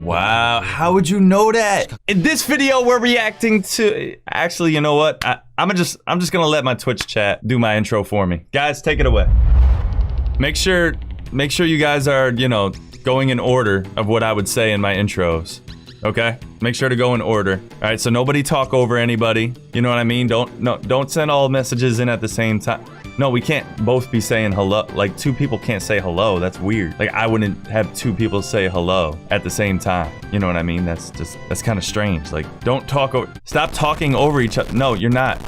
Wow, how would you know that? In this video, we're reacting to... Actually, you know what? I'm just gonna let my Twitch chat do my intro for me. Guys, take it away. Make sure you guys are, you know, going in order of what I would say in my intros. Okay? Make sure to go in order. All right, so nobody talk over anybody. You know what I mean? Don't send all messages in at the same time. No, we can't both be saying hello. Like, two people can't say hello. That's weird. Like, I wouldn't have two people say hello at the same time. You know what I mean? That's kind of strange. Like, don't talk over... Stop talking over each other. No, you're not.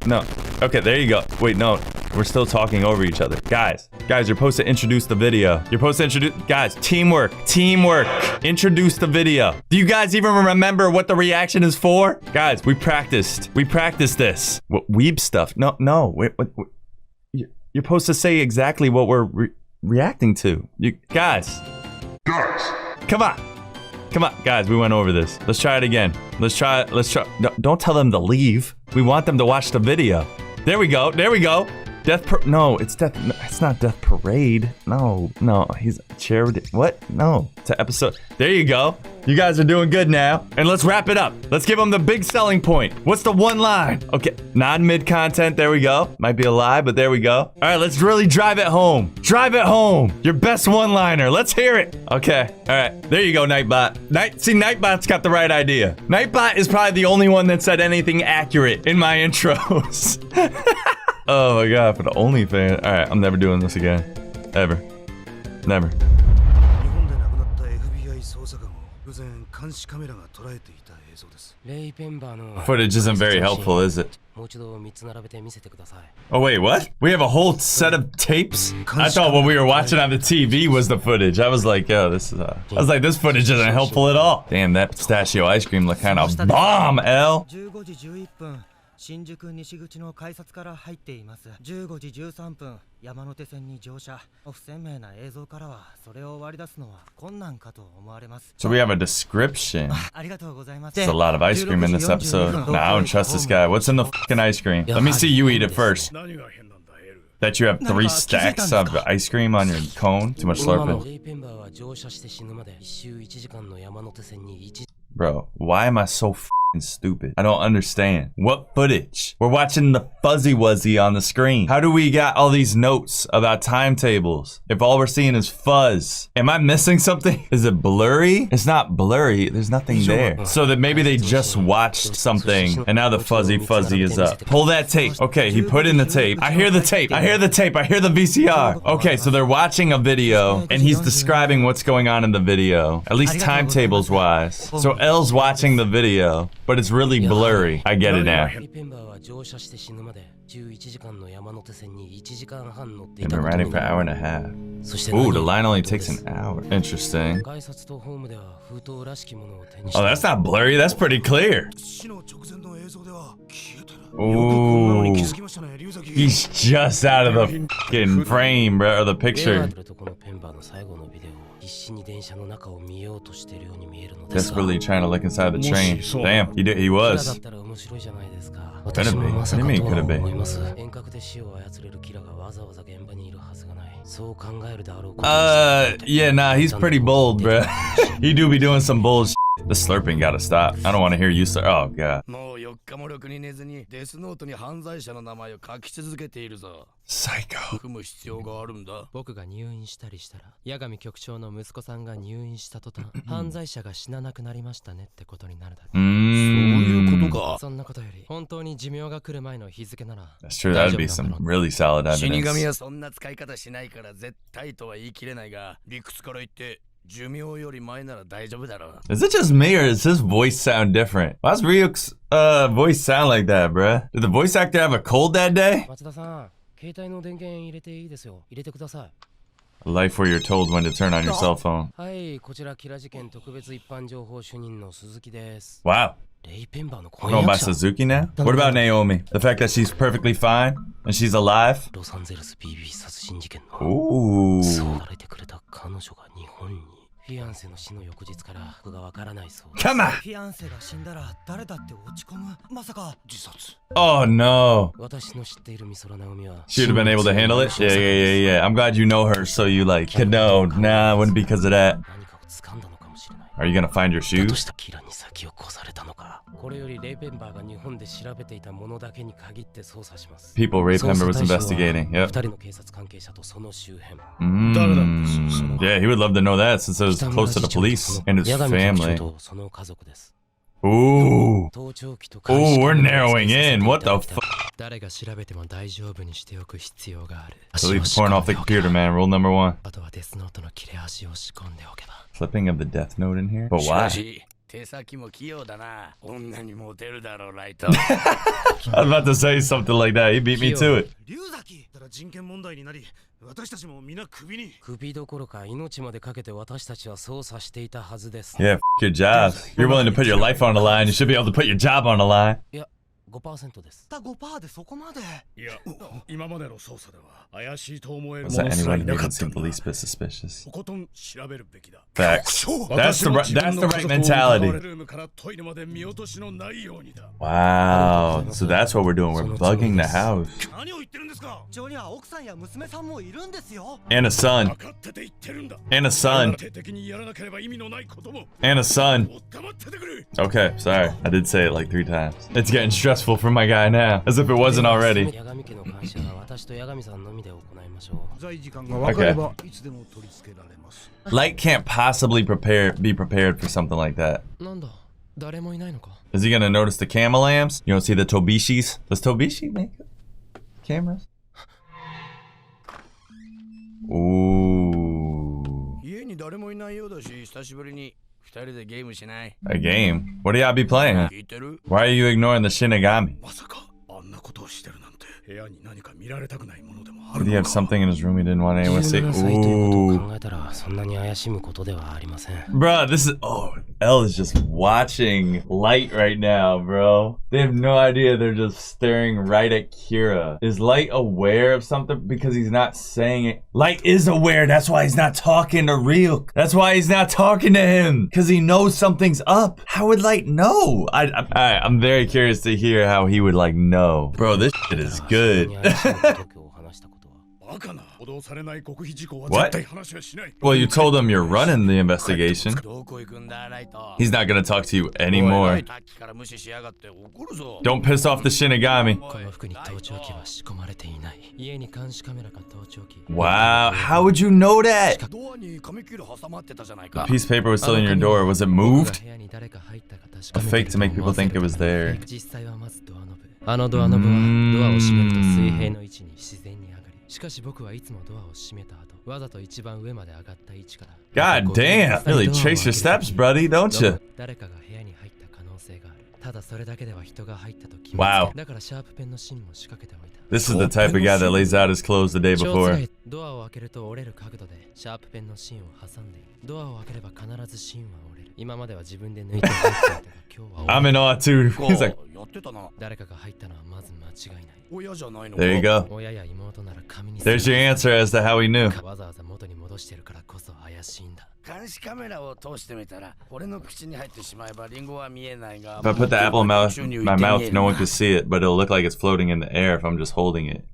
No. Okay, there you go. Wait, no. We're still talking over each other. Guys, you're supposed to introduce the video. You're supposed to introduce... Guys, teamwork. Introduce the video. Do you guys even remember what the reaction is for? Guys, we practiced. We practiced this. What, weeb stuff? No. Wait, what? You're supposed to say exactly what we're reacting to. Guys. Come on, guys, we went over this. Let's try it again. Let's try. No, don't tell them to leave. We want them to watch the video. There we go. No, it's not Death Parade. No, he's charity. What? No, it's an episode. There you go. You guys are doing good now. And let's wrap it up. Let's give them the big selling point. What's the one line? Okay, non-mid content. There we go. Might be a lie, but there we go. All right, let's really drive it home. Drive it home. Your best one-liner. Let's hear it. Okay. All right. There you go, Nightbot. Nightbot's got the right idea. Nightbot is probably the only one that said anything accurate in my intros. Oh my god, for the OnlyFans. All right, I'm never doing this again. Ever. Never. Footage isn't very helpful, is it? Oh wait, what? We have a whole set of tapes? I thought what we were watching on the TV was the footage. I was like, yo, this footage isn't helpful at all. Damn, that pistachio ice cream looked kind of bomb, L. 新宿西口の改札から入っています。15時13分、山手線に乗車。不鮮明な映像からはそれを割り出すのは困難かと思われます。So we have a description. ありがとうございます。 There's a lot of ice cream in this episode. Nah, I don't trust this guy. What's in the fucking ice cream? Let me see you eat it first. That you have 3 stacks of ice cream on your cone? Too much slurping. Bro, why am I so fucking stupid? I don't understand. What footage? We're watching the fuzzy wuzzy on the screen. How do we got all these notes about timetables if all we're seeing is fuzz? Am I missing something? Is it blurry? It's not blurry. There's nothing there. So that maybe they just watched something and now the fuzzy is up. Pull that tape. Okay, he put in the tape. I hear the tape. I hear the VCR. Okay, so they're watching a video and he's describing what's going on in the video. At least timetables wise. So L's watching the video, but it's really blurry. I get it now. They've been riding for an hour and a half. Ooh, the line only takes an hour. Interesting. Oh, that's not blurry. That's pretty clear. Ooh. He's just out of the fucking frame, bro, or the picture. Desperately trying to look inside the train. Damn, he was. Could have been. What do you mean could have been? Yeah, nah, he's pretty bold, bruh. He do be doing some bullshit. The slurping gotta stop. I don't want to hear you slurp. Oh, God. Psycho. That's true, that'd be some really solid evidence. Is it just me or does his voice sound different? Why's Ryuk's voice sound like that, bruh? Did the voice actor have a cold that day? A life where you're told when to turn on your cell phone. Wow. We're going by Suzuki now? What about Naomi? The fact that she's perfectly fine and she's alive? Ooh. Come on! Oh no. She would have been able to handle it? Yeah. I'm glad you know her so you like could know. Nah, it wouldn't be because of that. Are you gonna find your shoes? キラに先を越されたのか。これよりレイペンバーが日本で調べていたものだけに限って捜査します。 People Rapember was investigating. Yep. 二人の警察関係者とその周辺。Yeah, he would love to know that since it was close to the police and his family. その家族です。 Ooh. Ooh, we're narrowing in. What the fuck? 誰が調べても大丈夫にしておく必要がある。 Delete the porn off the computer, man. Rule number 1. あとはデスノートの切れ端を仕込んでおけば。 Flipping of the death note in here? But why? 手先も器用だな。女にモテるだろう、ライト。 I was about to say something like that. He beat me to it. 龍崎ただ人権問題になり、私たちも皆首に。首どころか命までかけて私たちは捜査していたはずです。 Yeah, your job. You're willing to put your life on the line. You should be able to put your job on the line. いや、5% です。た5%でそこまで。いや、今までの捜査では怪しいと思える Was も that のすら anyone い who なか even ったん seemed だ。 the least bit suspicious? とことん調べるべきだ。 Facts. That's the right mentality. ルームからトイレまで見落としのないようにだ。 Wow. So that's what we're doing. We're bugging the house. 何を言ってるんですか。町には奥さんや娘さんもいるんですよ。 And a son. 分かってて言ってるんだ。 And a son. 徹底的にやらなければ意味のないことも。 And a son. 黙っててくれ。 Okay, sorry. I did say it like 3 times. It's getting stressful for my guy now. As if it wasn't already. 八神家の監視は私と八神さんのみで行いましょう。在時間が分かればいつでも取り付けられます。 Light can't possibly be prepared for something like that. なんだ、誰もいないのか。 Is he gonna notice the camera lamps? You don't see the Tobishis? Does Tobishi make cameras? Ooh. 家に誰もいないようだし、久しぶりに二人でゲームしない。 A game? What do y'all be playing? 聞いてる？ Why are you ignoring the Shinigami? まさかあんなことをしてるなんて。部屋に何か見られたくないものでもあ Did る he の have か。 something in his room he didn't want anyone to see? 17歳ということを Ooh. 考えたらそんなに怪しむことではありません。 Bro, this is... Oh, L is just watching Light right now, bro. They have no idea they're just staring right at Kira. Is Light aware of something? Because he's not saying it. Light is aware. That's why he's not talking to Ryuk. That's why he's not talking to him. Because he knows something's up. How would Light know? I'm very curious to hear how he would, like, know. Bro, this shit is good. バカな。補導されない極秘事項は What? 絶対話はしない。 Well, you told him you're running the investigation. どこ行くんだ、ライト。 He's not gonna talk to you anymore. さっきから無視しやがって怒るぞ。 Don't piss off the Shinigami. この服に盗聴器は仕込まれていない。家に監視カメラか盗聴器。 Wow, how would you know that? ドアに紙切れ挟まってたじゃない The か。 piece of paper was still in your door. Was it moved? 部屋に誰か入ったか確 A かめ fake to make people think it was there. 実際はまずドアノブ。あのドアノブはドアを閉めると水平の位置に自然に上がり。しかし僕はいつもドアを閉めた後、わざと一番上まで上がった位置から。 God damn, really trace your steps, buddy, don't you? 誰かが部屋に入った可能性がある。ただそれだけでは人が入ったと決 Wow. だからシャープペンの芯も仕掛けておいた。 This is the type of guy that lays out his clothes the day 超 before. 辛い。ドアを開けると折れる角度でシャープペンの芯を挟んでいる。ドアを開ければ必ず芯は折れる。今までは自分で抜いて入っていたが今日は I'm in awe too. He's like, やってたな。誰かが入ったのはまず間違いない。親じゃないの。 there you go. 親や妹なら紙に There's your answer as to how he knew. わざわざ元に戻してるからこそ怪しいんだ。監視カメラを通してみたら、俺の口に入ってしまえばリンゴは見えないが。 If I put the apple in my mouth, no one could see it, but it'll look like it's floating in the air if I'm just holding it.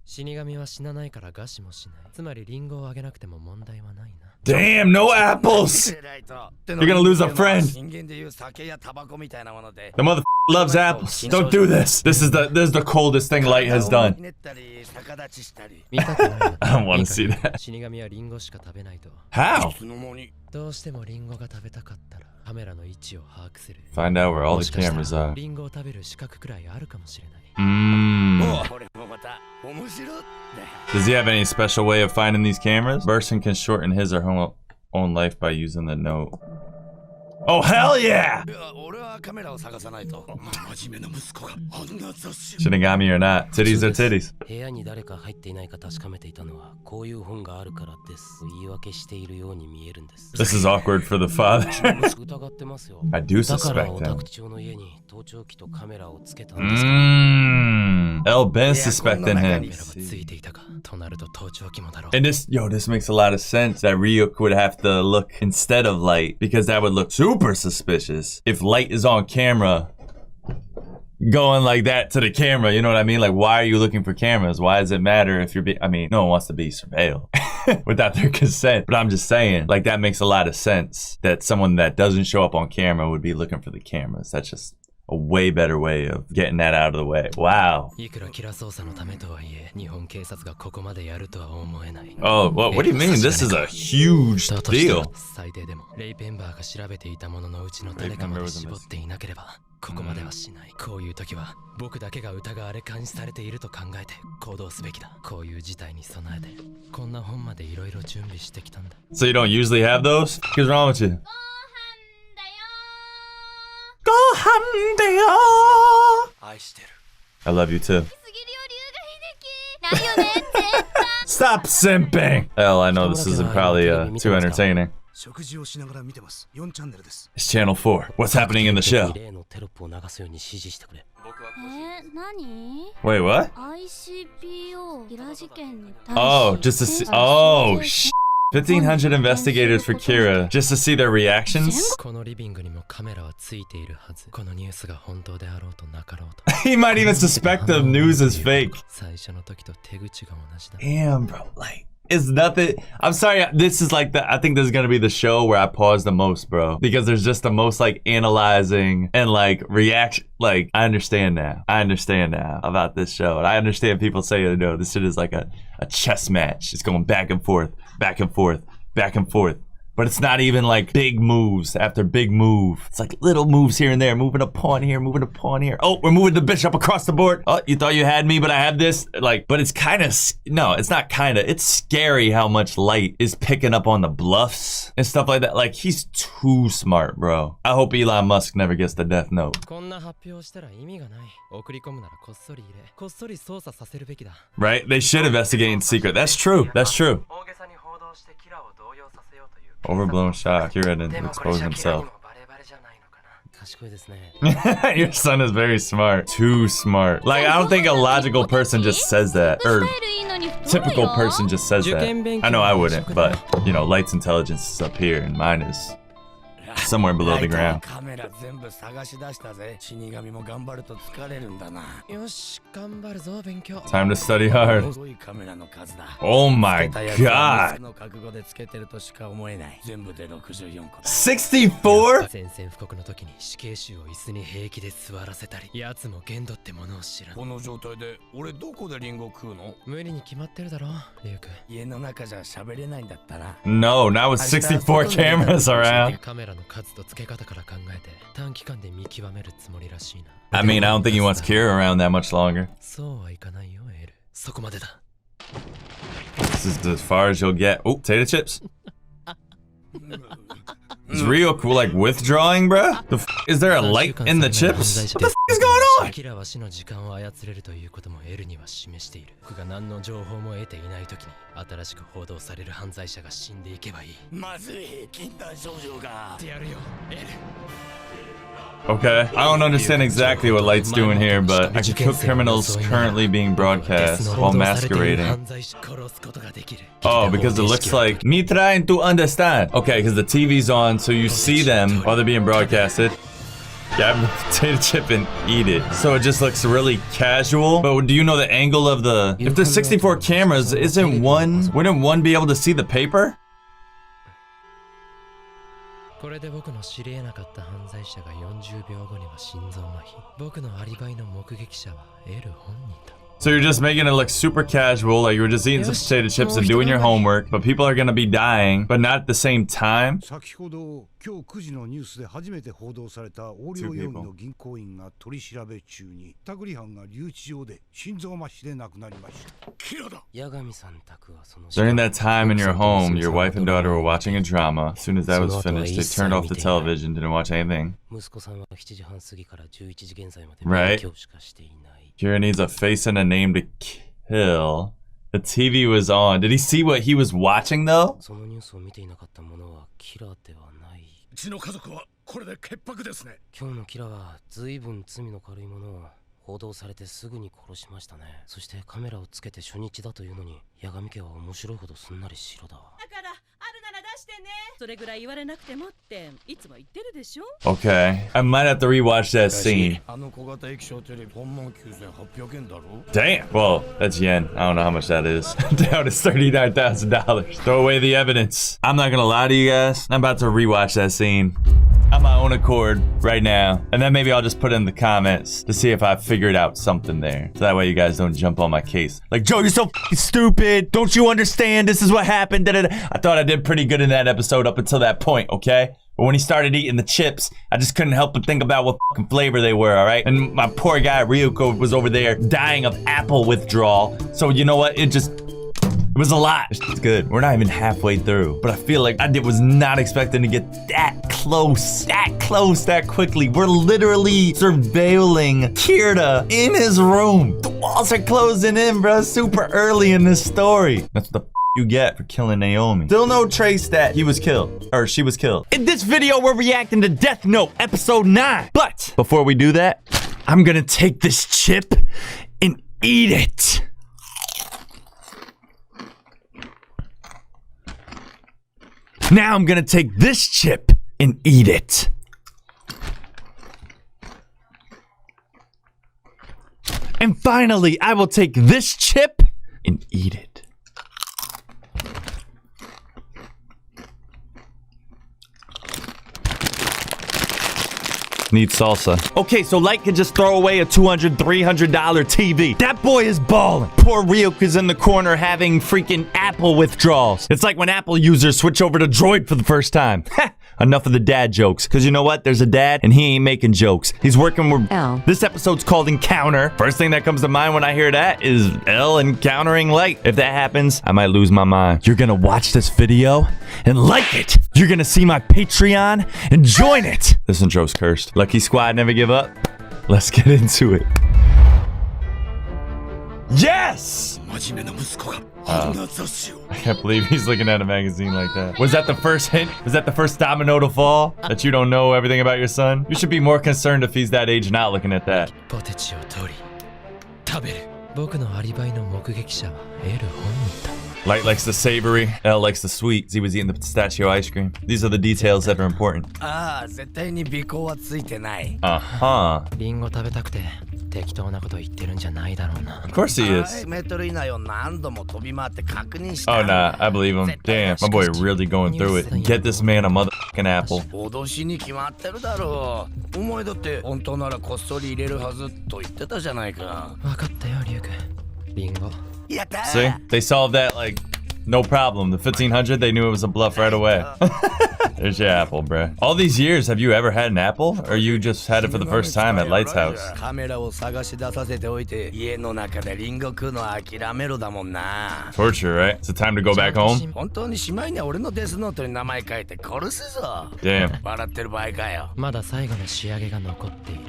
死神は死なないから餓死もしない。つまりリンゴをあげなくても問題はないな。 Damn, no apples! You're gonna lose a friend. 人間でいう酒やタバコみたいなもので。 The mother loves apples. Don't do this. This is the coldest thing Light has done. 見たくないな。 I don't want to see that. 死神はリンゴしか食べないと。 How? どうしてもリンゴが食べたかったらカメラの位置を把握する。 Find out where all も the しかしたら cameras are. リンゴを食べる資格くらいあるかもしれない。 Does he have any special way of finding these cameras? Person can shorten his or her own life by using the note. Oh, hell yeah! Shinigami or not, titties are titties. 部屋に誰か入っていないか確かめていたのはこういう本があるからです。言い訳しているように見えるんです。 This is awkward for the father. 疑ってますよ。 I do だから suspect オ him. タク長の家に盗聴器とカメラをつけたんですか。 L been suspecting カメ him. ラがついていたか。となると盗聴器もだろう。 And this makes a lot of sense that Ryuk would have to look instead of Light because that would look super suspicious. If Light is on camera going like that to the camera. You know what I mean? Like, why are you looking for cameras? Why does it matter if you're I mean, no one wants to be surveilled without their consent. But I'm just saying, like, that makes a lot of sense that someone that doesn't show up on camera would be looking for the cameras. That's just a way better way of getting that out of the way. Wow. Oh, well, what do you mean? This is a huge deal. So you don't usually have those? What's wrong with you? I love you too. Stop simping! Hell, I know this isn't probably too entertaining. It's channel 4. What's happening in the show? Wait, what? Oh, just to see. Oh, 1,500 investigators for Kira, just to see their reactions? He might even suspect the news is fake. Damn, bro, like, it's nothing. I'm sorry, this is like I think this is gonna be the show where I pause the most, bro. Because there's just the most like analyzing and like reaction. Like, I understand now about this show. And I understand people say, you know, this shit is like a chess match. It's going back and forth, back and forth, back and forth. But it's not even like big moves after big move. It's like little moves here and there, moving a pawn here, moving a pawn here. Oh, we're moving the bishop across the board. Oh, you thought you had me, but I have this. Like, but it's kind of, no, it's not kind of. It's scary how much light is picking up on the bluffs and stuff like that. Like, he's too smart, bro. I hope Elon Musk never gets the death note. Right? They should investigate in secret. That's true. That's true. Overblown shot. Kira didn't expose himself. Your son is very smart. Too smart. Like, I don't think a logical person just says that. Or typical person just says that. I know I wouldn't, but, you know, Light's intelligence is up here and mine is somewhere below the ground. Time to study hard. Oh my god. 64? No, not with 64 cameras around. I mean, I don't think he wants Kira around that much longer. This is as far as you'll get. Oh, potato chips. It's real cool, like withdrawing, bro. The f is there a light in the chips? What the f is going on? Okay, I don't understand exactly what Light's doing here, but I can cook criminals currently being broadcast while masquerading. Oh, because it looks like me trying to understand. Okay, because the TV's on, so you see them while they're being broadcasted. Grab the potato chip and eat it. So it just looks really casual. But do you know the angle of the... If there's 64 cameras, wouldn't one be able to see the paper? So you're just making it look super casual, like you were just eating some potato chips and doing your homework, but people are gonna be dying, but not at the same time. 今日9時のニュースで初めて報道された横領容疑の銀行員が取り調べ中にタグリ犯が留置場で心臓麻痺で亡くなりました。キラだ。 During that time in your home, your wife and daughter were watching a drama. As soon as that was finished, they turned off the television, didn't watch anything. Right? Kira needs a face and a name to kill. The TV was on. Did he see what he was watching though? うちの家族はこれで潔白ですね。今日のキラは随分罪の軽いものを報道されてすぐに殺しましたね。そしてカメラをつけて初日だというのに八神家は面白いほどすんなり白だわ。だからあるなら Okay, I might have to rewatch that scene. Damn. Well, that's yen. I don't know how much that is. Down, it's $39,000. Throw away the evidence. I'm not gonna lie to you guys. I'm about to rewatch that scene on my own accord right now, and then maybe I'll just put in the comments to see if I figured out something there, so that way you guys don't jump on my case like, Joe, you're so f***ing stupid, don't you understand, this is what happened, da-da-da. I thought I did pretty good in that episode up until that point, okay? But when he started eating the chips, I just couldn't help but think about what fucking flavor they were, all right? And my poor guy Ryuko was over there dying of apple withdrawal, so you know what, it was a lot. It's good. We're not even halfway through. But I feel like I was not expecting to get that close, that quickly. We're literally surveilling Kirita in his room. The walls are closing in, bro. Super early in this story. That's what the you get for killing Naomi. Still no trace that he was killed, or she was killed. In this video, we're reacting to Death Note episode 9. But before we do that, I'm gonna take this chip and eat it. Now I'm gonna take this chip and eat it. And finally, I will take this chip and eat it. Need salsa. Okay, so Light could just throw away a $200, $300 TV. That boy is balling. Poor Ryuk is in the corner having freaking Apple withdrawals. It's like when Apple users switch over to Droid for the first time. Enough of the dad jokes. Because you know what? There's a dad, and he ain't making jokes. He's working with L. This episode's called Encounter. First thing that comes to mind when I hear that is L encountering Light. If that happens, I might lose my mind. You're gonna watch this video and like it. You're gonna see my Patreon and join it. This intro's cursed. Lucky Squad, never give up. Let's get into it. Yes! I can't believe he's looking at a magazine like that. Was that the first hint? Was that the first domino to fall? That you don't know everything about your son? You should be more concerned if he's that age not looking at that. Light likes the savory, L likes the sweet. Z was eating the pistachio ice cream. These are the details that are important. Uh-huh. Of course he is. Oh nah, I believe him. Damn, my boy really going through it. Get this man a motherfucking apple. See? They solved that like no problem. The 1500, they knew it was a bluff right away. There's your apple, bruh. All these years, have you ever had an apple? Or you just had it for the first time at Light's house? Torture, right? It's a time to go back home? Damn.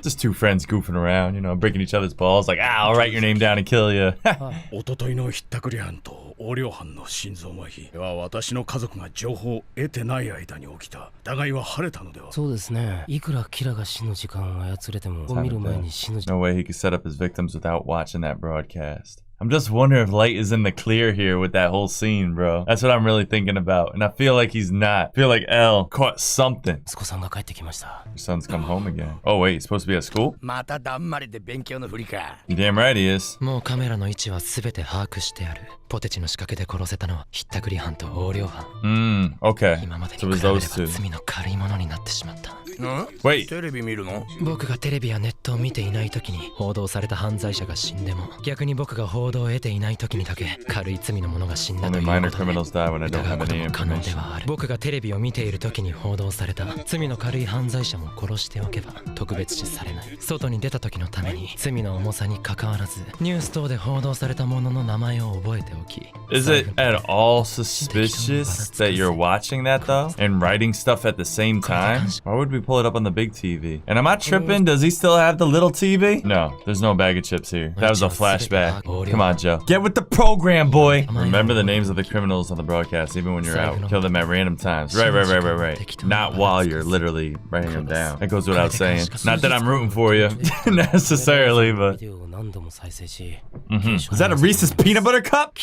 Just two friends goofing around, you know, breaking each other's balls. Like, ah, I'll write your name down and kill you. No way he could set up his victims without watching that broadcast. I'm just wondering if Light is in the clear here with that whole scene, bro. That's what I'm really thinking about. And I feel like he's not. I feel like L caught something. Your son's come home again. Oh wait, he's supposed to be at school? You're damn right he is. Okay. So it was those two. Wait. Only minor criminals die when I don't have any information. Is it at all suspicious that you're watching that though? And writing stuff at the same time? Why would we pull it up on the big TV? And am I tripping? Does he still have the little TV? No, there's no bag of chips here. That was a flashback. Come on, Joe. Get with the program, boy. Remember the names of the criminals on the broadcast, even when you're out. Kill them at random times. Right. Not while you're literally writing them down. That goes without saying. Not that I'm rooting for you, necessarily, but... Is that a Reese's peanut butter cup?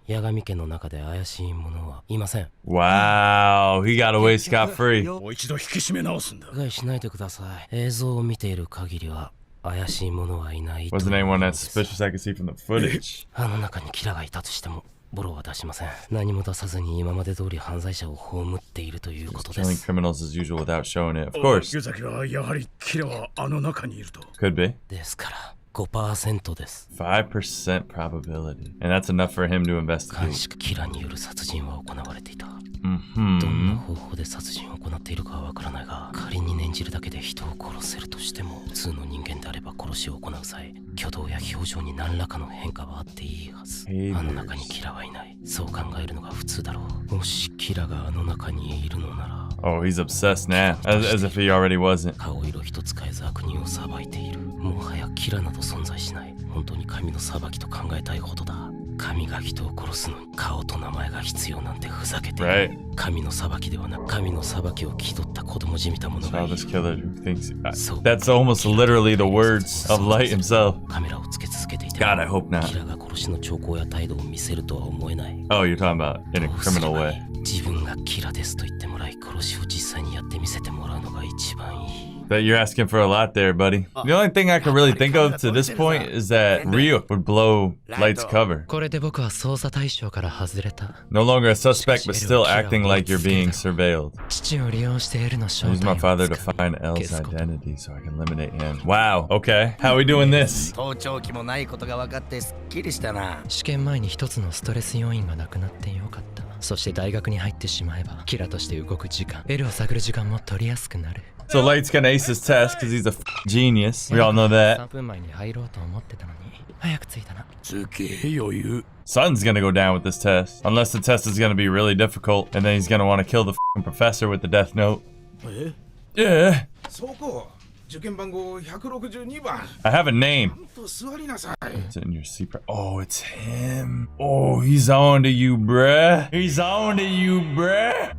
八神家の中で怪しい者はいません。 Wow, he got away scot-free. もう一度引き締め直すんだ。誤解しないでください。映像を見ている限りは怪しい者はいないと Wasn't いう anyone の that です。 suspicious I could see from the footage. あの中にキラがいたとしてもボロは出しません。何も出さずに今まで通り犯罪者を葬っているということで Killing す。 criminals as usual without showing it. Of course. 池崎はやはりキラはあの中にいると。 Could be. ですから 5% です。 5% probability. And that's enough for him to 監 investigate. 視キラによる殺人は行われていた。 Mm-hmm. どんな方法で殺人を行っているかはわからないが、仮に念じるだけで人を殺せるとしても、普通の人間であれば殺しを行う際、挙動や表情に何らかの変化はあっていいはず。あの中にキラはいない。そう考えるのが普通だろう。もしキラがあの中にいるのなら、 Oh, he's obsessed now. As if he already wasn't. 顔色一つ変えず悪人を裁いている。もはやキラなど存在しない。本当に神の裁きと考えたいほどだ。神が人を殺すのに顔と名前が必要なんてふざけている。 Right. 神の裁きではなく、神の裁きを気取った子供じみた者がいる。 Childless killer who thinks So- that's almost literally the words of Light himself. カメラをつけ続けていて God, I hope not. キラが殺しの兆候や態度を見せるとは思えない。 Oh, you're talking about in a どうすれ criminal ばい way. い？自分がキラですと言ってもらい、殺しを実際にやってみせてもらうのが一番いい。 But you're asking for a lot there, buddy. The only thing I can really think of to this point is that Ryuk would blow Light's cover. これで僕は捜査対象から外れた。 No longer a suspect, but still acting like you're being surveilled. 父を利用しているの正 Use 体 my を father to つかみ find L's 消すこと。 identity so I can eliminate him. Wow, okay. How are we doing this? 盗聴器もないことが分かってすっきりしたな。試験前に一つのストレス要因がなくなってよかった。そして大学に入ってしまえば、キラとして動く時間、Lを探る時間も取りやすくなる。 So Light's gonna ace his test because he's a genius. We all know that. 3分前に入ろうと思ってたのに、早く着いたな。すげえ余裕。 Sun's gonna go down with this test. Unless the test is gonna be really difficult, and then he's gonna want to kill the professor with the death note. え Yeah, そこ受験番号162番 I have a name. と座りなさい。 It's in your secret. Oh, it's him. Oh, he's on to you, bruh. He's on to you, bruh.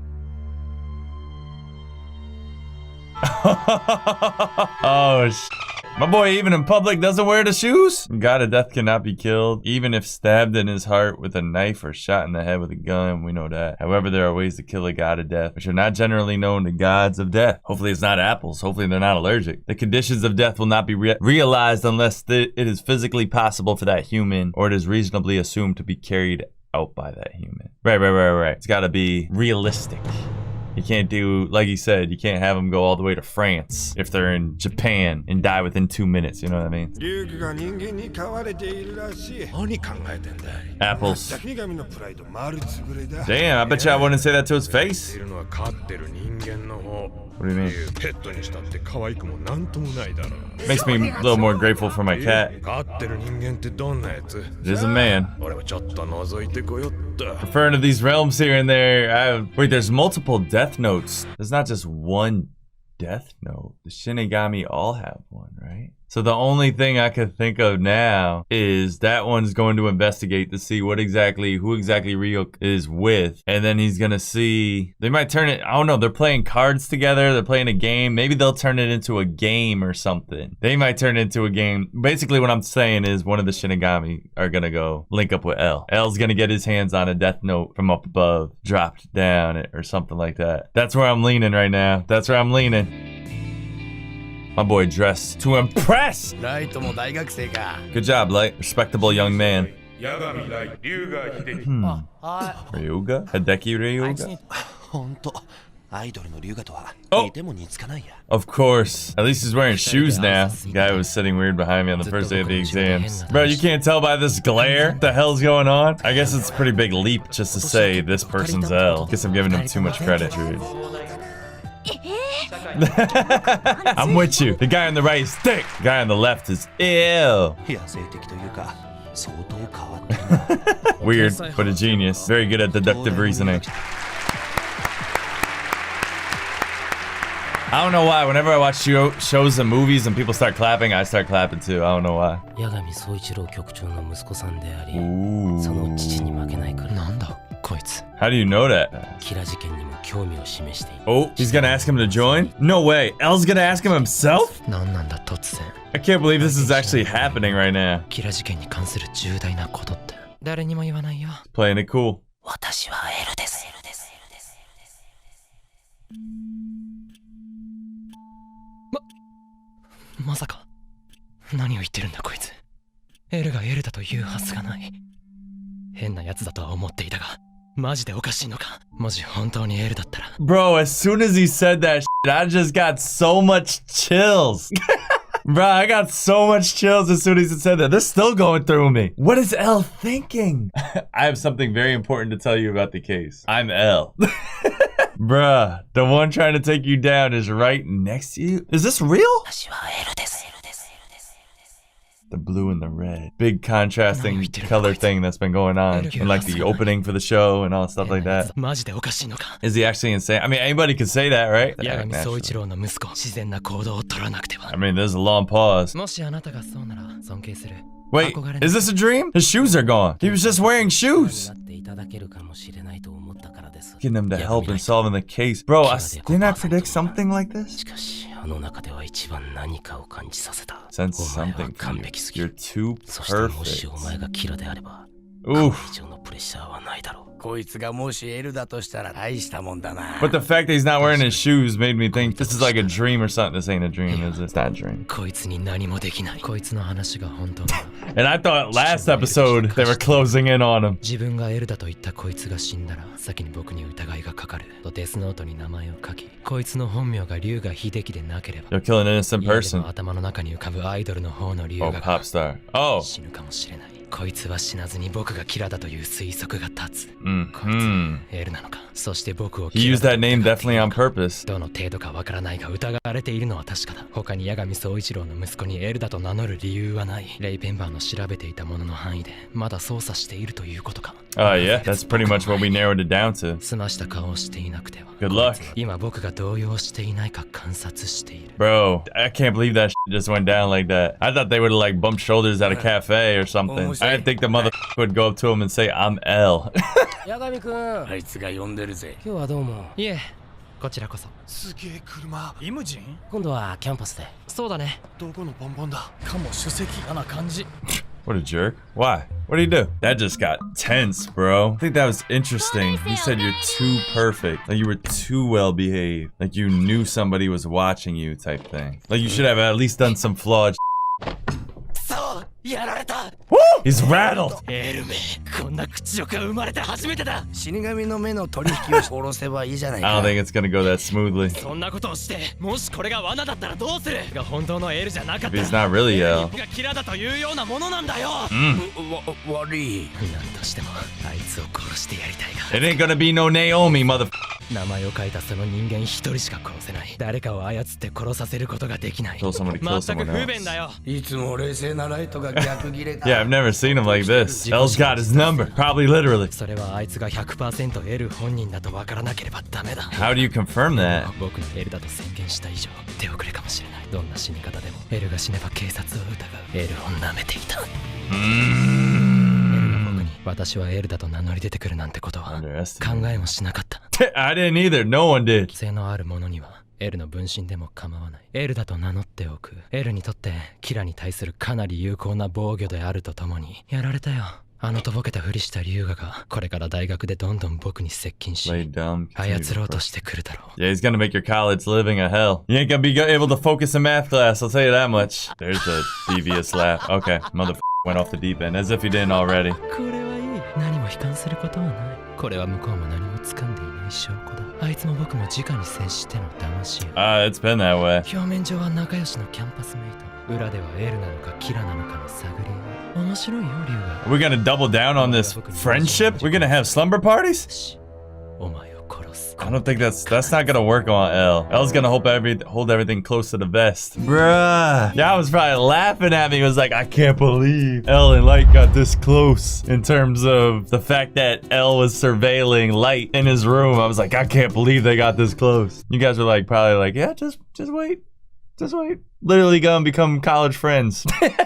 Oh, my boy, even in public, doesn't wear the shoes? God of death cannot be killed, even if stabbed in his heart with a knife or shot in the head with a gun. We know that. However, there are ways to kill a god of death, which are not generally known to gods of death. Hopefully, it's not apples. Hopefully, they're not allergic. The conditions of death will not be realized unless it is physically possible for that human, or it is reasonably assumed to be carried out by that human. Right. It's got to be realistic. You can't do, like you said, you can't have them go all the way to France if they're in Japan and die within 2 minutes, you know what I mean? 龍騎が人間に飼われているらしい。何考えてんだい。 Apples. 神々のプライド丸つぶれだ。 Damn, I bet you I wouldn't say that to his い face. るのは飼ってる人間の方。 What do you mean? ペットにしたって可愛くもなんともないだろう。 Makes me a little more grateful for my cat. 飼ってる人間ってどんなやつ？ It is a man. 俺もちょっと覗いてこよった。 Referring to these realms here and there. Wait, there's multiple death notes. There's not just one death note. The Shinigami all have one, right? So the only thing I could think of now is that one's going to investigate to see who exactly Ryuk is with. And then he's going to see, they might turn it, I don't know, they're playing cards together, they're playing a game. Maybe they'll turn it into a game or something. They might turn it into a game. Basically what I'm saying is one of the Shinigami are going to go link up with L. L's going to get his hands on a death note from up above, dropped down or something like that. That's where I'm leaning right now. That's where I'm leaning. My boy dressed to impress. ライトも大学生か。 Good job, Light. Respectable young man. 八神来龍が秀樹。 Ryuga? Hideki Ryuga? ほんとアイドルの龍河とは Oh. 似ても似つかないや。 Of course. At least he's wearing shoes now. The guy was sitting weird behind me on the first day of the exams. Bro, you can't tell by this glare? What the hell's going on? I guess it's a pretty big leap just to say this person's L. Guess I'm giving him too much credit, dude. I'm with you. The guy on the right is thick. The guy on the left is ill. 野生的というか相当変わってる。 Weird, but a genius. Very good at deductive reasoning. I don't know why. Whenever I watch shows and movies and people start clapping, I start clapping too. I don't know why. 八神総一郎局長の息子さんであり、 Ooh. その父に負けないからなんだこいつ。 How do you know that? キラ事件にも興味を示している。 Oh, he's gonna ask him to join? No way. L's gonna ask him himself? なんなんだ突然。 I can't believe this is actually happening right now. キラ事件に関する重大なことって。誰にも言わないよ。 Playing it cool. 私はLです。まさか。何を言ってるんだこいつ。L が L だと言うはずがない。変なやつだとは思っていたが、マジでおかしいのか。もし本当に L だったら。 Bro, as soon as he said that shit, I just got so much chills. Bro, I got so much chills as soon as he said that. They're still going through me. What is L thinking? I have something very important to tell you about the case. I'm L. Bruh, the one trying to take you down is right next to you. Is this real? 私は L です。 The blue and the red. Big contrasting color thing that's been going on. And like the opening for the show and all stuff like that. マジでおかしいのか。 Is he actually insane? I mean, anybody could say that, right? 八神総一郎の息子、自然な行動を取らなくては。 I mean, there's a long pause. もしあなたがそうなら尊敬する。 Wait, is this a dream? His shoes are gone. He was just wearing shoes. なっていただけるかもしれないと思ったからです。 Getting them to help in solving the case. Bro, didn't I predict something like this? しかし、あの中では一番何かを感じさせた。 Sense something from you. You're too そしてもし perfect. お前がキラであれば、 Oof. 以上のプレッシャーはないだろう。 こいつがもし L だとしたら大したもんだな。 But the fact that he's not wearing his shoes made me think this is like a dream or something. This ain't a dream, is it? It's not a dream. こいつに何もできない。こいつの話が本当なら。 And I thought last episode they were closing in on him. 自分が L だと言ったこいつが死んだら先に僕に疑いがかかるとデスノートに名前を書き、こいつの本名が龍河秀樹でなければ You'll kill an innocent 家で person. も頭の中に浮かぶアイドルの方の龍 Oh, 河 pop が star. Oh. 死ぬかもしれない。こいつは死なずに僕がキラだという推測が立つ。 Mm-hmm. L なのか。そして僕を He キラ used だ that と name 疑ってい definitely る on のか。 purpose. どの程度かわからないが疑われているのは確かだ。他に八神総一郎の息子に L だと名乗る理由はない。レイペンバーの調べていたものの範囲でまだ捜査しているということか。 Yeah, that's pretty much what we narrowed it down to. 澄ました顔をしていなくては。 Good luck. 今僕が動揺していないか観察している。 Bro, I can't believe that just went down like that. I thought they would have like bumped shoulders at a cafe or something. I didn't think the mother would go up to him and say, I'm L. 八神くん、あいつが呼んでるぜ。今日はどうも。いえ、こちらこそ。すげえ車イムジン今度はキャンパスで。そうだね。どこのボンボンだかも首席嫌な感じ What a jerk. Why? What did he do? That just got tense, bro. I think that was interesting. You said you're too perfect. Like you were too well behaved. Like you knew somebody was watching you type thing. Like you should have at least done some flawedそう、やられた。 Woo! He's rattled. エルメ、こんな屈辱が生まれて初めてだ。死神の目の取引を殺せばいいじゃない I か。 don't think it's gonna go that smoothly. そんなことをして、もしこれが罠だったらどうする？が本当の L じゃなかった If ら。 he's not really L. がキラだというようなものなんだよ。悪い。何としてもあいつを殺してやりたいが。 It ain't gonna be no Naomi, mother. 名前を書いたその人間一人しか殺せない。誰かを操って殺させることができない。 Kill somebody, kill 全く someone 不便 else. だよ。いつも冷静なライトが逆ギレか。 Yeah, I've never seen him like this. L's got his number. Probably literally. それはあいつが 100% L 本人だと分からなければダメだ。 How do you confirm that? 僕の L だと宣言した以上手遅れかもしれない。どんな死に方でも L が死ねば警察を疑う。L を舐めていた。L が僕に私は L だと名乗り出てくるなんてことは考 Underestimate. えもしなかった。 I didn't either. No one did. 性のある者には L の分身でも構わない。L だと名乗っておく。L にとってキラに対するかなり有効な防御であるとともにやられたよ。あのとぼけたふりした龍河がこれから大学でどんどん僕に接近し Lay down. 操ろうとしてくるだろう。 Yeah, he's gonna make your college living a hell. You ain't gonna be able to focus in math class, I'll tell you that much. There's a devious laugh. Okay, motherfucker went off the deep end, as if he didn't already. これはいい。何も悲観することはない。これは向こうも何も掴んでいない証拠だ。あいつも僕も直に接しての騙しよ。 It's been that way. 表面上は仲良しのキャンパスメイト。裏では L なのかキラなのかの探り合い。面白いよ、龍河。 We're gonna double down on this friendship? We're gonna have slumber parties? し、お前を殺す。 I don't think that's not gonna work on L. L's gonna hold everything close to the vest. Bruh. Yeah, I was probably laughing at me. It was like, I can't believe L and Light got this close in terms of the fact that L was surveilling Light in his room. I was like, I can't believe they got this close. You guys were like, probably like, yeah, just wait. Just wait. literally gonna become college friends.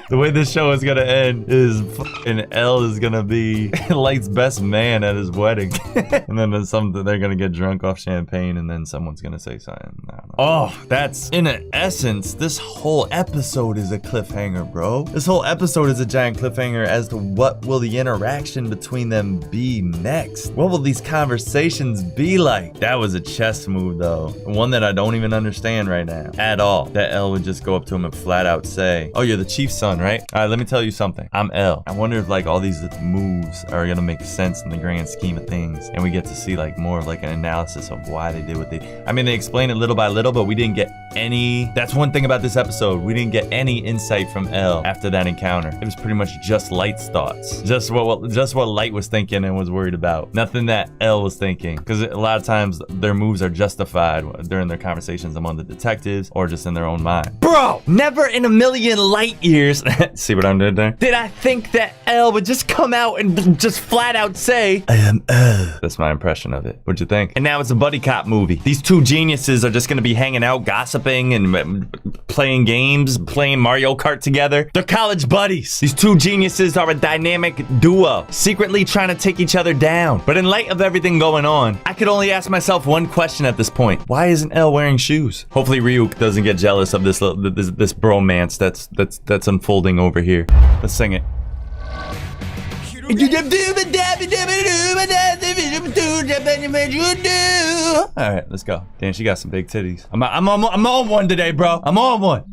The way this show is gonna end is fucking L is gonna be Light's best man at his wedding. And then they're gonna get drunk off champagne and then someone's gonna say something. I don't know. Oh, that's in essence, this whole episode is a cliffhanger, bro. This whole episode is a giant cliffhanger as to what will the interaction between them be next. What will these conversations be like? That was a chess move though. One that I don't even understand right now at all. That L would just go up to him and flat out say, oh, you're the chief's son, right? All right, let me tell you something. I'm L. I wonder if like all these moves are gonna make sense in the grand scheme of things. And we get to see like more of like an analysis of why they did what they did. I mean, they explain it little by little, but we didn't get any. That's one thing about this episode. We didn't get any insight from L after that encounter. It was pretty much just Light's thoughts. Just what Light was thinking and was worried about. Nothing that L was thinking. Because a lot of times their moves are justified during their conversations among the detectives or just in their own mind. Bro, never in a million light years, see what I'm doing there? Did I think that L would just come out and just flat out say, I am L. That's my impression of it. What'd you think? And now it's a buddy cop movie. These two geniuses are just gonna be hanging out, gossiping, and playing games, playing Mario Kart together. They're college buddies. These two geniuses are a dynamic duo, secretly trying to take each other down. But in light of everything going on, I could only ask myself one question at this point. Why isn't L wearing shoes? Hopefully Ryuk doesn't get jealous of this bromance that's unfolding over here. Let's sing it. All right, let's go. Damn, she got some big titties. I'm on one today, bro. I'm on one.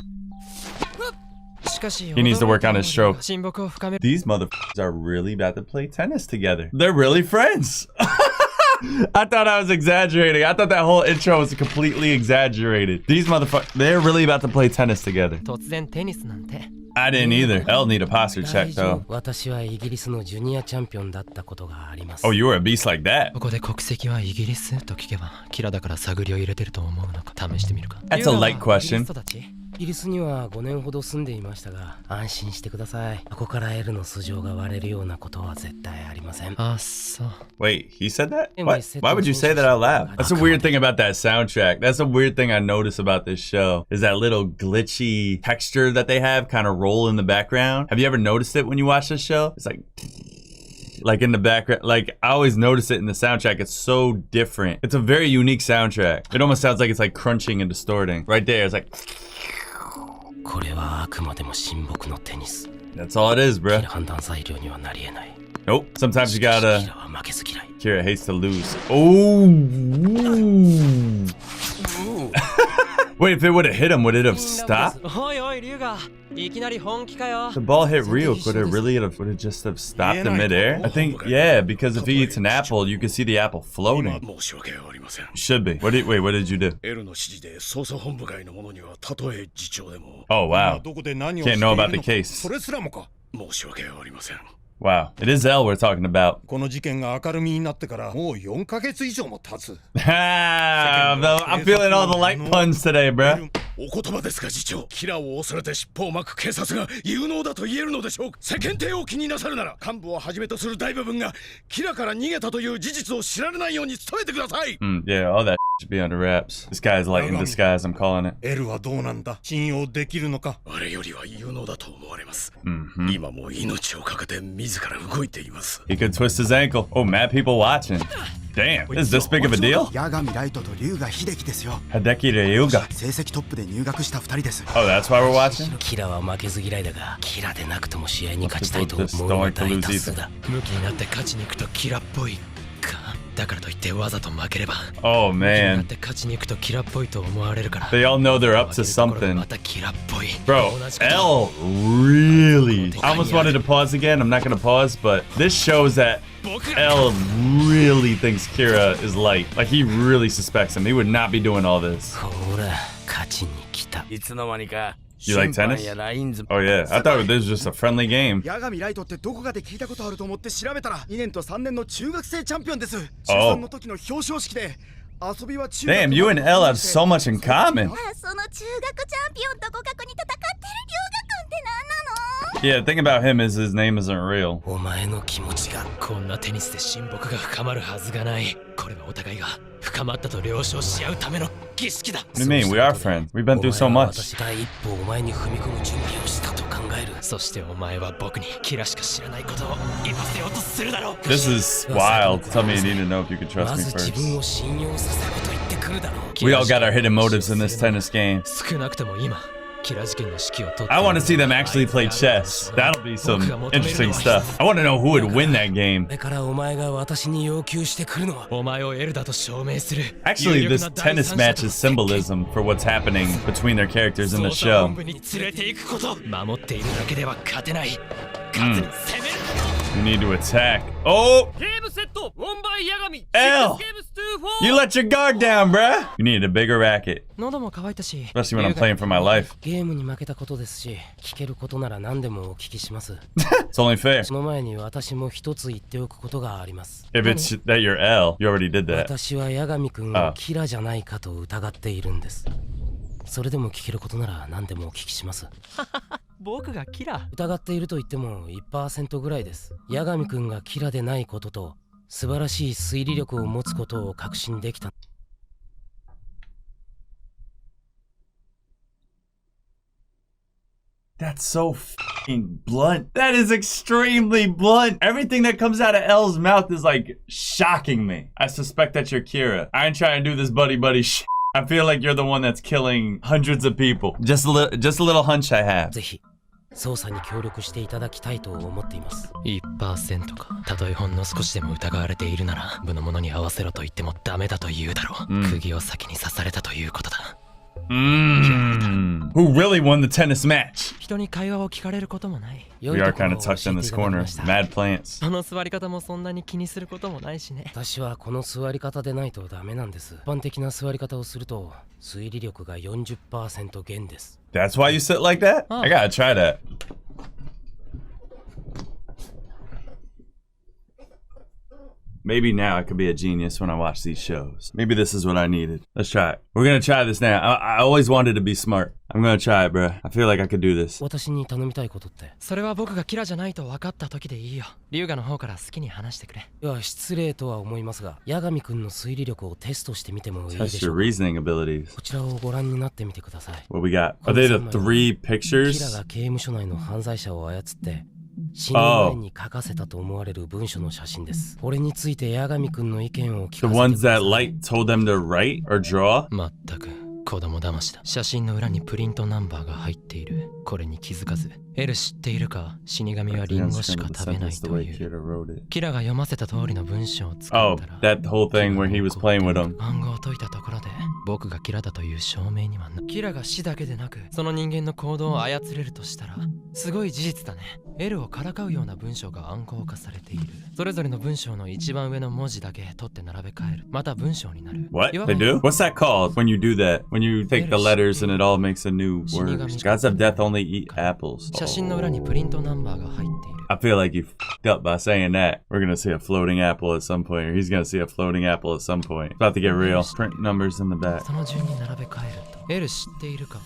He needs to work on his stroke. These motherfuckers are really about to play tennis together. They're really friends. I thought I was exaggerating. I thought that whole intro was completely exaggerated. These motherfuckers, they're really about to play tennis together. I didn't either. L need a posture check though. Oh, you were a beast like that. That's a light question. イギリスには5年ほど住んでいましたが、安心してください。ここから L の素性が割れるようなことは絶対ありません。あ、そう。 Wait, he said that? Why would you say that out loud? That's a weird thing about that soundtrack. That's a weird thing I notice about this show. Is that little glitchy texture that they have kind of roll in the background. Have you ever noticed it when you watch this show? It's like in the background, like I always notice it in the soundtrack. It's so different. It's a very unique soundtrack. It almost sounds like it's like crunching and distorting. Right there, it's like. That's all it is, bro. Nope. Sometimes you gotta. Kira hates to lose. Oh. Wait, if it would have hit him, would it have stopped? The ball hit Ryuk, would it just have stopped in midair? I think, yeah, because if he eats an apple, you can see the apple floating. Should be. Wait, what did you do? Oh, wow. Can't know about the case. Wow, it is L we're talking about. I'm feeling all the light puns today, bruh. お言葉ですが次長、キラーを恐れて尻尾を巻く警察が有能だと言えるのでしょう。世間体を気になさるなら、幹部をはじめとする大部分がキラから逃げたという事実を知られないように努めてください。Yeah, all that should be under wraps. This guy's light in disguise, I'm calling it. エルはどうなんだ？信用できるのか？あれよりは有能だと思われます。今も命をかけて自ら動いています。He could twist his ankle. Oh, mad people watching. Damn, is this big of a deal? Hideki Ryuga. Oh, that's why we're watching? キラは負けず嫌いだが、キラでなくても試合に勝ちたいと思うのが大多数だ。向きになって勝ちに行くとキラっぽいか。だからといってわざと負ければ。Oh man. They all know they're up to something. Bro, L really. I almost wanted to pause again. I'm not gonna pause, but this shows that L really thinks Kira is light. Like he really suspects him. He would not be doing all this. You like tennis? Oh yeah, I thought this was just a friendly game. Oh. Damn, you and L have so much in common. Yeah, the thing about him is his name isn't real. 儀式だ。 What do you mean? We are friends. We've been through so お前は much. 私第一歩お前に踏み込む準備をしたと考える。そしてお前は僕にキラしか知らないことを言わせようとするだろう。 This is wild. Tell me you need to know if you can trust ま me ず自分 first. を信用させろと言ってくるだろう。 We all got our hidden motives in this tennis game. 少なくとも今、キラ事件の指揮を取って I want to see them actually play chess. That'll be some interesting stuff. I want to know who would win that game. これからお前が私に要求してくるのはお前をエルダと証明する。 Actually, this tennis match is symbolism for what's happening between their characters in the 捜査 show. 本部に連れて行くこと。守っているだけでは勝てない。勝つに攻める。 You need to attack. Oh! ゲームセットウォンバイヤガミ L! You let your guard down, bruh! You need a bigger racket. 喉も渇いたし Especially when I'm playing for my life. ゲームに負けたことですし聞けることなら何でもお聞きします It's only fair. その前に私も一つ言っておくことがあります If it's that you're L, you already did that. 私はヤガミ君をキラじゃないかと疑っているんですそれでも聞けることなら何でもお聞きします僕がキラ疑っていると言っても 1% ぐらいですヤガミ君がキラでないことと素晴らしい推理力を持つことを確信できた That's so f***ing blunt. That is extremely blunt. Everything that comes out of L's mouth is like shocking me. I suspect that you're Kira. I ain't trying to do this buddy shit. I feel like you're the one that's killing hundreds of people. Just a little hunch I have. ぜひ捜査に協力していただきたいと思っています 1% か。たとえほんの少しでも疑われているなら部の者に合わせろと言ってもダメだと言うだろう、釘を先に刺されたということだ。 Who really won the tennis match? 人に会話を聞かれることもない We are kind of tucked in this corner. Mad plants. その座り方もそんなに気にすることもないしね私はこの座り方でないとダメなんです一般的な座り方をすると推理力が 40% 減です That's why you sit like that? I gotta try that. Maybe now I could be a genius when I watch these shows. Maybe this is what I needed. Let's try it. We're gonna try this now. I always wanted to be smart. I'm gonna try it, bro. I feel like I could do this. 私に頼みたいことってそれは僕がキラじゃないと分かった時でいいよ龍河の方から好きに話してくれいや失礼とは思いますがヤガミ君の推理力をテストしてみてもいいで Test しょ your うか reasoning abilities. こちらをご覧になってみてください What we got? Are they the 3キラ pictures? が刑務所内の犯罪者を操って死ぬ前に書かせたと思われる文書の写真です。これについてヤガミ君の意見を聞かせ The てくだ ones さい that Light told them to write or draw? まったく子供騙しだ。写真の裏にプリントナンバーが入っている。これに気づかず。エル知っているか？死神はリンゴしか食べないという。キラが読ませた通りの文章を作ったら。Oh, that whole thing where he was playing with them. 暗号を解いたところで僕がキラだという証明にはな。キラが死だけでなくその人間の行動を操れるとしたらすごい事実だね。エルをからかうような文章が暗号化されている。それぞれの文章の一番上の文字だけ取って並べ替える。また文章になる。 What? They do? What's that called when you do that? When you take the letters and it all makes a new word. Gods of death only eat apples. 写真の裏にプリントナンバーが入っている。I feel like you f***ed up by saying that. We're gonna see a floating apple at some point, or he's gonna see a floating apple at some point. It's about to get real. Print numbers in the back. その順に並べ替えると。エル知っているか？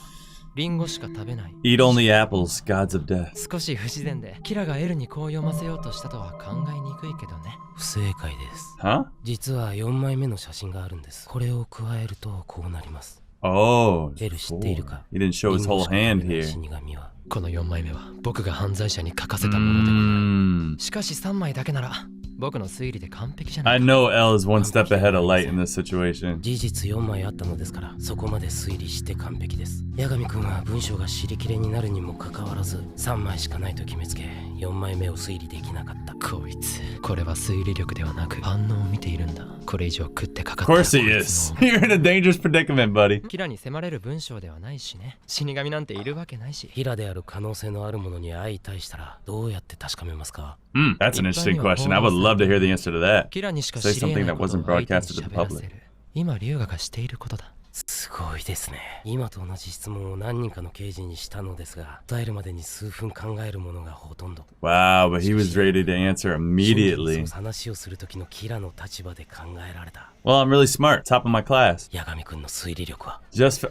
リンゴしか食べない。 Eat only apples, gods of death. 少し不自然で、キラがエルにこう読ませようとしたとは考えにくいけどね。不正解です。Huh? 実は4枚目の写真があるんです。これを加えるとこうなります。Oh, エル知っているか？ he didn't show his whole hand リンゴ here. しか食べない死神はこの4枚目は僕が犯罪者に書かせたものでもない。しかし3枚だけなら僕の推理で完璧じゃない。 I know L is one step ahead of Light in this situation. 事実4枚あったのですからそこまで推理して完璧です。ヤガミ君は文章が尻切れになるにもかかわらず3枚しかないと決めつけ4枚目を推理できなかった。こいつこれは推理力ではなく反応を見ているんだ。これ以上食ってかか Of ったら course he is. You're in a dangerous predicament, buddy. キラに迫れる文章ではないしね。死神なんているわけないし。キラである可能性のあるものに相対したらどうやって確かめますか？ That's an interesting question. I would love to hear the answer to that. キラにしか Say 知り得 something ない that ことを wasn't 相手に broadcasted to the 喋らせ public. る。今龍河がしていることだ。すごいですね。今と同じ質問を何人かの刑事にしたのですが答えるまでに数分考えるものがほとんど。 Wow, but he was ready to answer immediately. 話をする時のキラの立場で考えられた。 Well, I'm really smart, top of my class. ヤガミ君の推理力は Just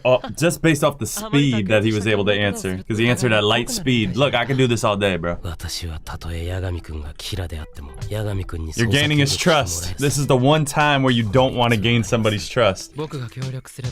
based off the speed that he was able to answer. Because he answered at light speed. Look, I can do this all day, bro. 私はたとえヤガミ君がキラであってもヤガミ君に You're gaining his trust. This is the one time where you don't want to gain somebody's trust. 僕が協力すれば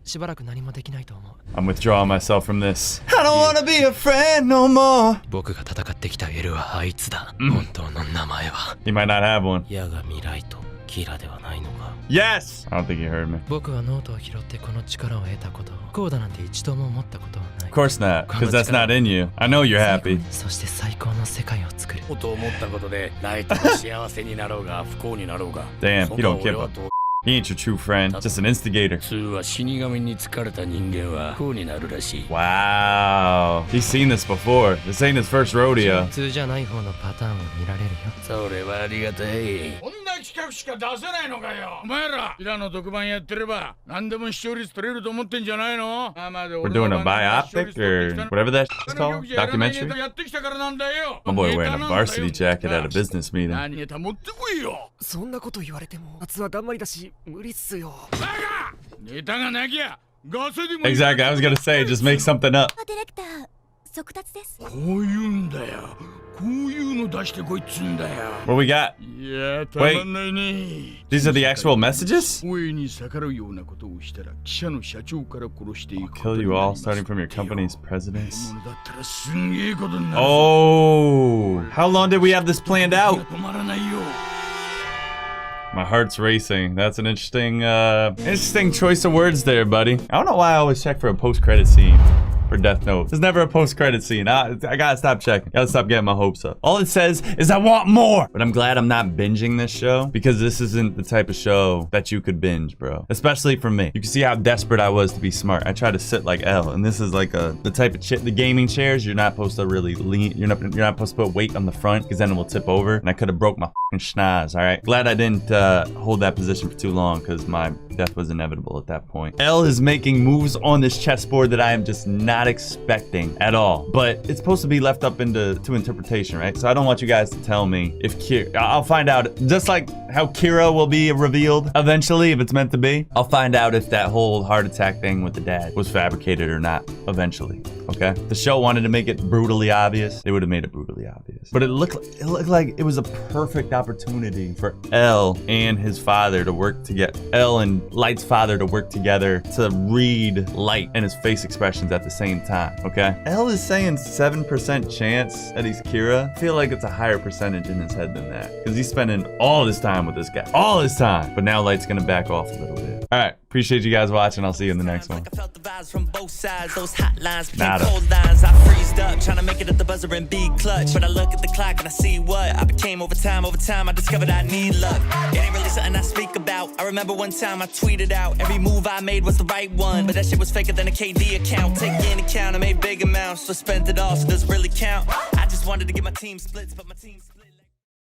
しばらく何もできないと思う。 I'm withdrawing myself from this. I don't wanna be a friend no more. 僕が戦ってきた L はあいつだ。本当の名前は He might not have one. 矢が未来とキラではないのか。 Yes! I don't think you heard me. 僕はノートを拾ってこの力を得たこと、こうだなんて一度も思ったことはない。 Of course not, because that's not in you. I know you're happy. そして最高の世界を作る。と思ったことでライトが幸せになろうが不幸になろうが Damn, he don't give up. He ain't your true friend, just an instigator. 普通は死神に疲れた人間は不幸になるらしい。 Wow. He's seen this before. This ain't his first rodeo. 普通じゃない方のパターンを見られるよ。それはありがたい。こんな企画しか出せないのかよ。お前らキラの特番やってれば何でも視聴率取れると思ってんじゃないの。 We're doing a biopic or whatever that shit's called? Documentary? やってきたからなんだよ。 My boy wearing a varsity jacket at a business meeting. 何ネタ持ってこいよ。そんなこと言われても夏はだんまりだし無理っすよ。バカ！ネタがなきゃガセでも。 Exactly, I was gonna say, just make something up. ディレクター速達です。こういうんだよ。こういうの出してこいっつんだよ。 What we got? いや、たまんないね。 These are the actual messages? 声に逆らうようなことをしたら記者の社長から殺していく。 Kill you all, starting from your company's presidents. だったらすんげえことになる。 Oh, how long did we have this planned out? 止まらないよ。 My heart's racing. That's an interesting choice of words there, buddy. I don't know why I always check for a post-credit scene for Death Note. There's never a post-credit scene. I gotta stop checking. Gotta stop getting my hopes up. All it says is I want more. But I'm glad I'm not binging this show because this isn't the type of show that you could binge, bro. Especially for me. You can see how desperate I was to be smart. I tried to sit like L, and this is like the type of the gaming chairs. You're not supposed to really lean. You're not supposed to put weight on the front because then it will tip over, and I could have broke my fucking schnoz. All right. Glad I didn't hold that position for too long because my death was inevitable at that point. L is making moves on this chessboard that I am just not expecting at all, but it's supposed to be left up to interpretation, right? So I don't want you guys to tell me if I'll find out, just like how Kira will be revealed eventually if it's meant to be. I'll find out if that whole heart attack thing with the dad was fabricated or not eventually. Okay, the show wanted to make it brutally obvious. They would have made it brutally obvious, but it looked like it was a perfect opportunity for L and his father to work together. L and Light's father to work together to read Light and his face expressions at the same time. Okay, L is saying 7% chance that he's Kira. I feel like it's a higher percentage in his head than that because he's spending all this time with this guy, all his time. But now Light's gonna back off a little bit. All right, appreciate you guys watching. I'll see you in the next one. Nato. Cold lines, I freezed up, trying to make it at the buzzer and be clutch. But I look at the clock and I see what I became over time. Over time, I discovered I need luck. It ain't really something I speak about. I remember one time I tweeted out every move I made was the right one, but that shit was faker than a KD account. Take into account, I made big amounts, so spent it all, so does it really count? I just wanted to get my team splits, but my team split.